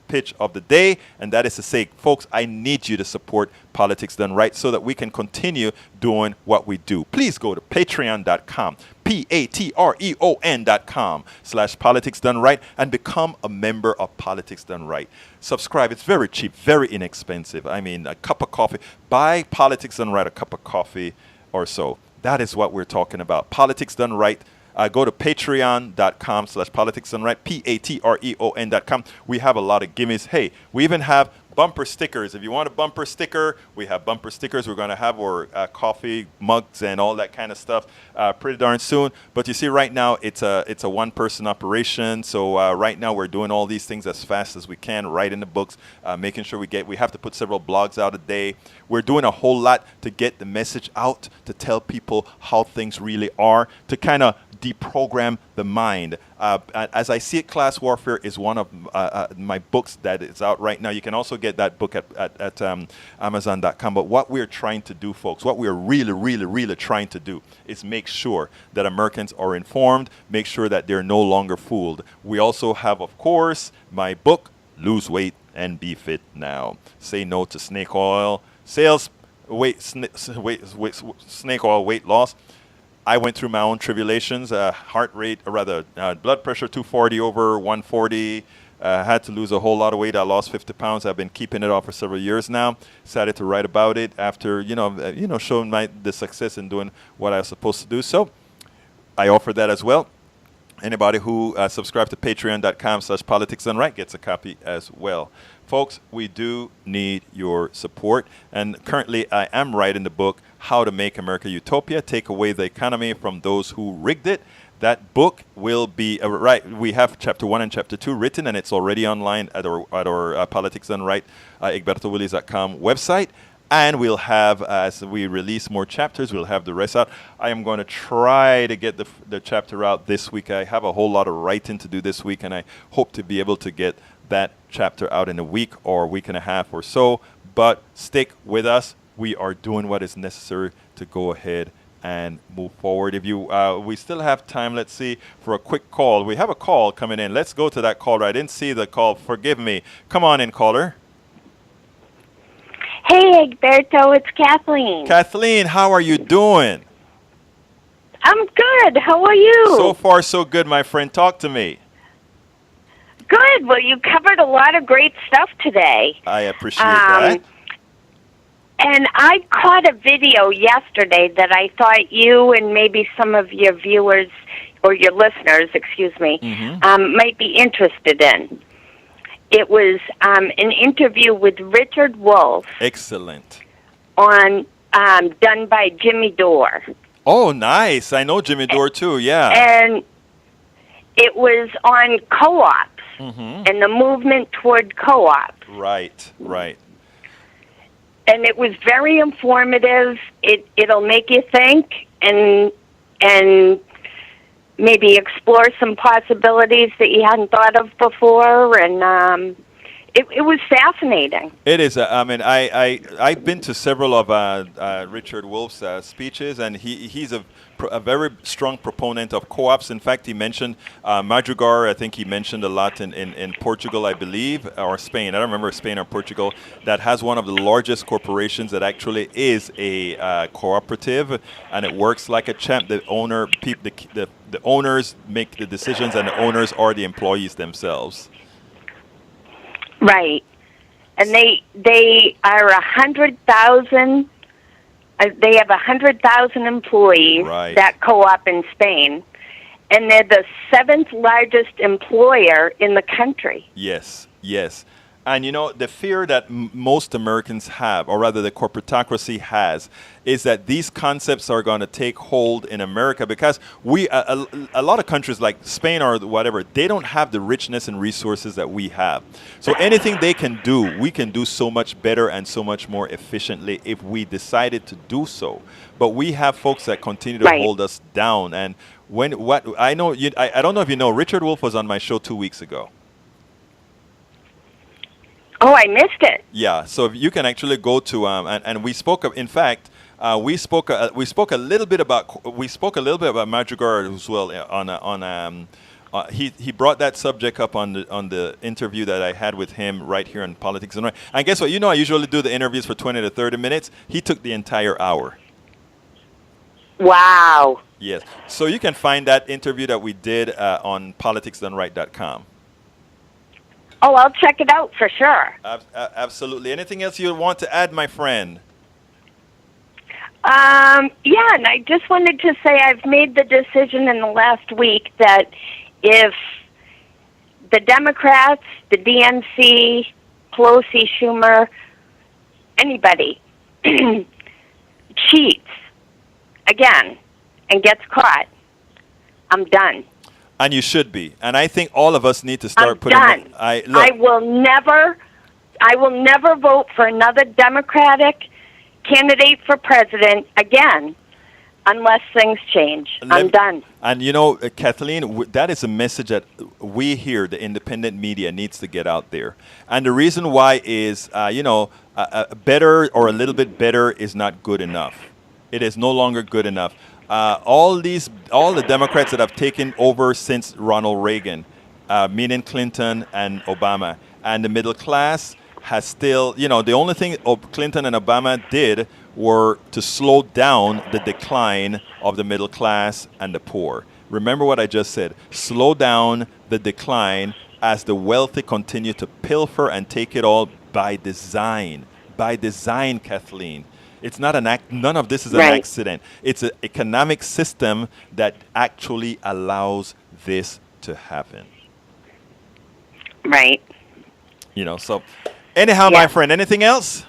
pitch of the day, and that is to say, folks, I need you to support Politics Done Right so that we can continue doing what we do. Please go to patreon.com, patreon.com/Politics Done Right, and become a member of Politics Done Right. Subscribe. It's very cheap, very inexpensive. I mean, a cup of coffee. Buy Politics Done Right a cup of coffee or so. That is what we're talking about. Politics Done Right. Go to patreon.com/Politics Done Right, patreon.com. We have a lot of gimmies. Hey, we even have bumper stickers. If you want a bumper sticker, we have bumper stickers. We're going to have our coffee mugs and all that kind of stuff pretty darn soon. But you see, right now, it's a one-person operation. So right now, we're doing all these things as fast as we can, writing the books, making sure we have to put several blogs out a day. We're doing a whole lot to get the message out, to tell people how things really are, to kind of deprogram the mind. As I See It, Class Warfare is one of my books that is out right now. You can also get that book at Amazon.com. But what we're trying to do, folks, what we're really trying to do is make sure that Americans are informed, make sure that they're no longer fooled. We also have, of course, my book, Lose Weight and Be Fit Now. Say no to snake oil. Snake oil weight loss. I went through my own tribulations, blood pressure 240 over 140. Had to lose a whole lot of weight. I lost 50 pounds. I've been keeping it off for several years now. Decided to write about it after, showing the success in doing what I was supposed to do. So I offer that as well. Anybody who subscribes to patreon.com/Politics Done Right gets a copy as well. Folks, we do need your support. And currently, I am writing the book, How to Make America Utopia, Take Away the Economy from Those Who Rigged It. That book will be, we have chapter 1 and chapter 2 written, and it's already online at our Politics Done Right, egbertowillies.com website. And we'll have, as we release more chapters, we'll have the rest out. I am going to try to get the chapter out this week. I have a whole lot of writing to do this week, and I hope to be able to get that chapter out in a week or week and a half or so. But stick with us. We are doing what is necessary to go ahead and move forward. If you, we still have time, let's see, for a quick call. We have a call coming in. Let's go to that caller. I didn't see the call. Forgive me. Come on in, caller. Hey, Egberto, it's Kathleen. Kathleen, how are you doing? I'm good. How are you? So far, so good, my friend. Talk to me. Good. Well, you covered a lot of great stuff today. I appreciate that. And I caught a video yesterday that I thought you and maybe some of your viewers or your listeners, might be interested in. It was an interview with Richard Wolff. Excellent. On done by Jimmy Dore. Oh, nice. I know Jimmy Dore too, yeah. And it was on co-ops and the movement toward co-ops. Right. And it was very informative. It'll make you think and maybe explore some possibilities that you hadn't thought of before. And it was fascinating. It is. I've been to several of Richard Wolff's speeches, and he's a very strong proponent of co-ops. In fact, he mentioned Madrigal. I think he mentioned a lot in Portugal, I believe, or Spain. I don't remember Spain or Portugal. That has one of the largest corporations that actually is a cooperative, and it works like a champ. The owners make the decisions, and the owners are the employees themselves. Right, and they are 100,000. They have 100,000 employees. Right. That co-op in Spain, and they're the 7th largest employer in the country. Yes. And the fear that most Americans have, or rather the corporatocracy has, is that these concepts are going to take hold in America because a lot of countries like Spain or whatever, they don't have the richness and resources that we have. So anything they can do, we can do so much better and so much more efficiently if we decided to do so. But we have folks that continue to hold us down. And I don't know if you know, Richard Wolff was on my show 2 weeks ago. Oh, I missed it. Yeah, so you can actually go to and we spoke of. In fact, we spoke a little bit about Madrigal as well. He brought that subject up on the interview that I had with him right here on Politics and Right. And guess what? I usually do the interviews for 20 to 30 minutes. He took the entire hour. Wow. Yes. So you can find that interview that we did on politicsdoneright.com. Oh, I'll check it out for sure. Absolutely. Anything else you want to add, my friend? Yeah, and I just wanted to say I've made the decision in the last week that if the Democrats, the DNC, Pelosi, Schumer, anybody cheats again and gets caught, I'm done. And you should be. And I think all of us need to start putting... Done. I will never vote for another Democratic candidate for president again unless things change. I'm done. And Kathleen, that is a message that we here, the independent media, needs to get out there. And the reason why is, better or a little bit better is not good enough. It is no longer good enough. All the Democrats that have taken over since Ronald Reagan, meaning Clinton and Obama, and the middle class has still, the only thing Clinton and Obama did were to slow down the decline of the middle class and the poor. Remember what I just said. Slow down the decline as the wealthy continue to pilfer and take it all by design. By design, Kathleen. It's not none of this is an accident. It's an economic system that actually allows this to happen. Right. So anyhow, my friend, anything else?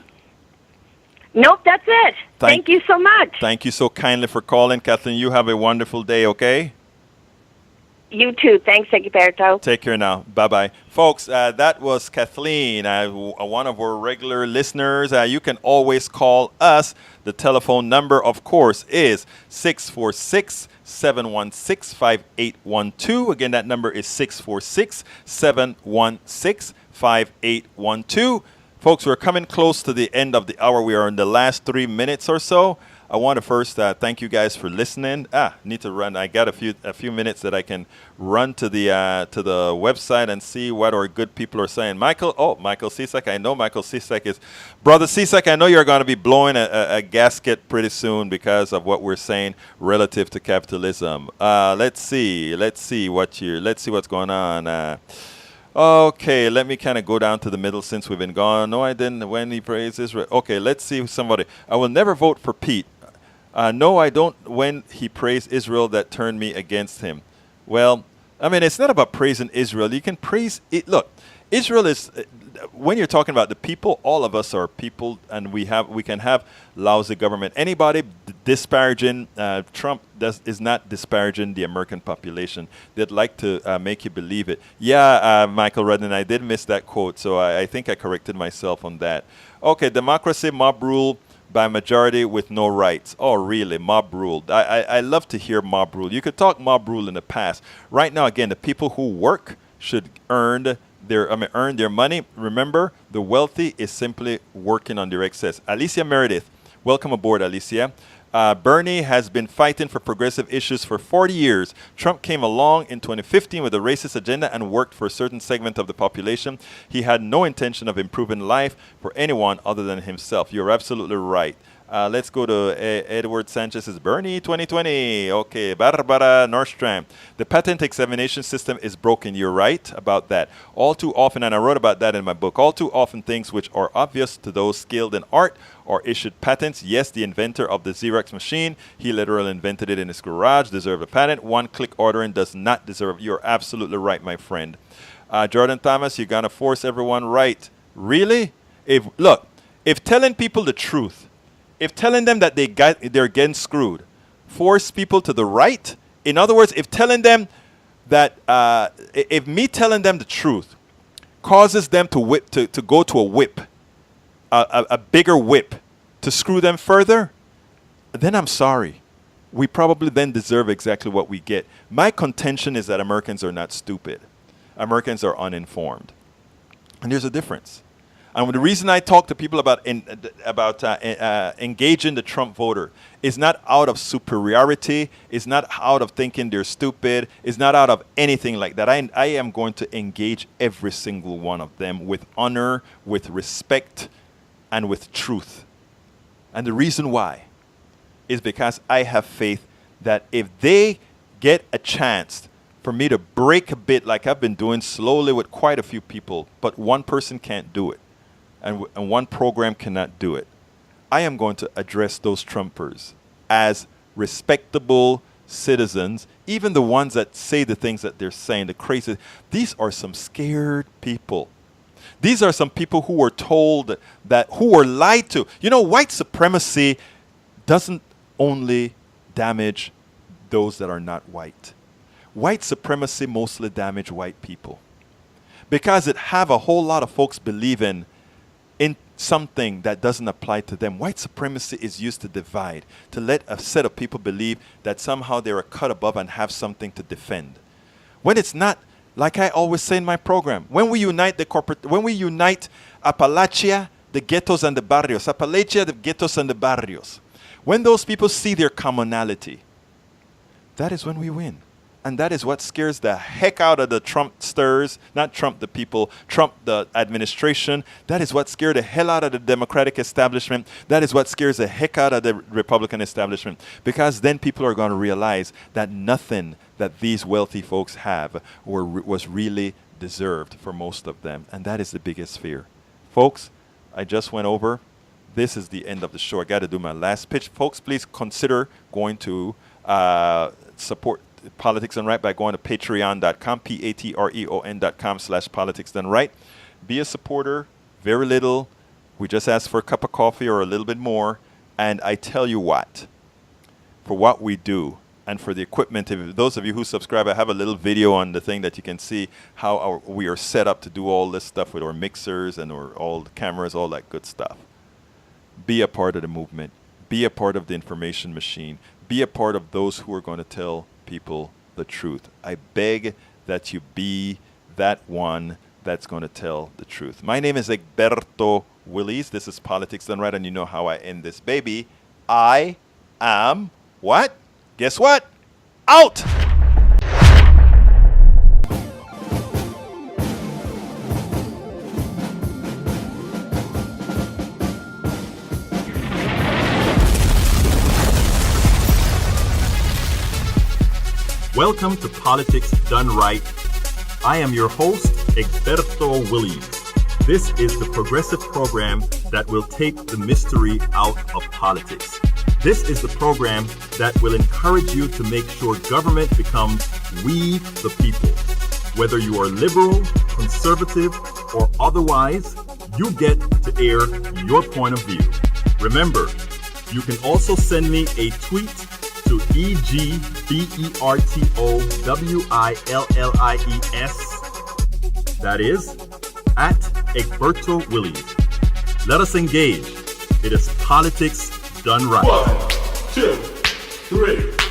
Nope, that's it. Thank you so much. Thank you so kindly for calling, Kathleen. You have a wonderful day, okay? You too. Thanks, Egberto. Take care now. Bye bye. Folks, that was Kathleen, one of our regular listeners. You can always call us. The telephone number, of course, is 646-716-5812. Again, that number is 646-716-5812. Folks, we're coming close to the end of the hour. We are in the last 3 minutes or so. I want to first thank you guys for listening. Need to run. I got a few minutes that I can run to the website and see what our good people are saying. Michael Cisak. I know Michael Cisak is brother Cisak. I know you're going to be blowing a gasket pretty soon because of what we're saying relative to capitalism. Let's see what's going on. Okay, let me kind of go down to the middle since we've been gone. No, I didn't. When he praised Israel. Okay, let's see somebody. I will never vote for Pete. No, I don't. When he praised Israel, that turned me against him. Well, I mean, it's not about praising Israel. You can praise it. Look, Israel is, when you're talking about the people, all of us are people, and we can have lousy government. Anybody disparaging Trump is not disparaging the American population. They'd like to make you believe it. Yeah, Michael Redden, I did miss that quote, so I think I corrected myself on that. Okay, democracy, mob rule by majority with no rights. Oh, really? Mob rule. I love to hear mob rule. You could talk mob rule in the past. Right now, again, the people who work should earn their money. Remember, the wealthy is simply working on their excess. Alicia Meredith, welcome aboard, Alicia. Bernie has been fighting for progressive issues for 40 years. Trump came along in 2015 with a racist agenda and worked for a certain segment of the population. He had no intention of improving life for anyone other than himself. You're absolutely right. Let's go to Edward Sanchez's Bernie 2020. Okay, Barbara Nordstrom. The patent examination system is broken. You're right about that. All too often, and I wrote about that in my book, all too often things which are obvious to those skilled in art are issued patents. Yes, the inventor of the Xerox machine, he literally invented it in his garage, deserved a patent. One-click ordering does not deserve. You're absolutely right, my friend. Jordan Thomas, you're going to force everyone right. Really? If telling people the truth, if telling them that they're getting screwed, force people to the right. In other words, if telling them that, if me telling them the truth causes them to go to a whip, a bigger whip, to screw them further, then I'm sorry. We probably then deserve exactly what we get. My contention is that Americans are not stupid. Americans are uninformed. And there's a difference. And the reason I talk to people about engaging the Trump voter is not out of superiority, is not out of thinking they're stupid, is not out of anything like that. I am going to engage every single one of them with honor, with respect, and with truth. And the reason why is because I have faith that if they get a chance for me to break a bit like I've been doing slowly with quite a few people, but one person can't do it. And one program cannot do it. I am going to address those Trumpers as respectable citizens, even the ones that say the things that they're saying, the crazy. These are some scared people. These are some people who were told who were lied to. You know, white supremacy doesn't only damage those that are not white. White supremacy mostly damage white people because it have a whole lot of folks believing in something that doesn't apply to them. White supremacy is used to divide, to let a set of people believe that somehow they're a cut above and have something to defend. When it's not, like I always say in my program, when we unite Appalachia, the ghettos and the barrios, Appalachia, the ghettos and the barrios, when those people see their commonality, that is when we win. And that is what scares the heck out of the Trumpsters, not Trump the people, Trump the administration. That is what scared the hell out of the Democratic establishment. That is what scares the heck out of the Republican establishment. Because then people are going to realize that nothing that these wealthy folks have was really deserved for most of them. And that is the biggest fear. Folks, I just went over. This is the end of the show. I got to do my last pitch. Folks, please consider going to support Politics Done Right by going to patreon.com, patreon.com/politics done right. Be a supporter, very little. We just ask for a cup of coffee or a little bit more. And I tell you what, for what we do, and for the equipment. If those of you who subscribe, I have a little video on the thing that you can see how we are set up to do all this stuff with our mixers and all the cameras, all that good stuff. Be a part of the movement. Be a part of the information machine. Be a part of those who are going to tell people the truth. I beg that you be that one that's going to tell the truth. My name is Egberto Willies. This is Politics Done Right, and you know how I end this baby. I am what? Guess what? Out! Welcome to Politics Done Right. I am your host, Egberto Willies. This is the progressive program that will take the mystery out of politics. This is the program that will encourage you to make sure government becomes we the people. Whether you are liberal, conservative, or otherwise, you get to air your point of view. Remember, you can also send me a tweet to EGBERTOWILLIES. That is, at Egberto Willies. Let us engage. It is Politics Done Right. 1, 2, 3.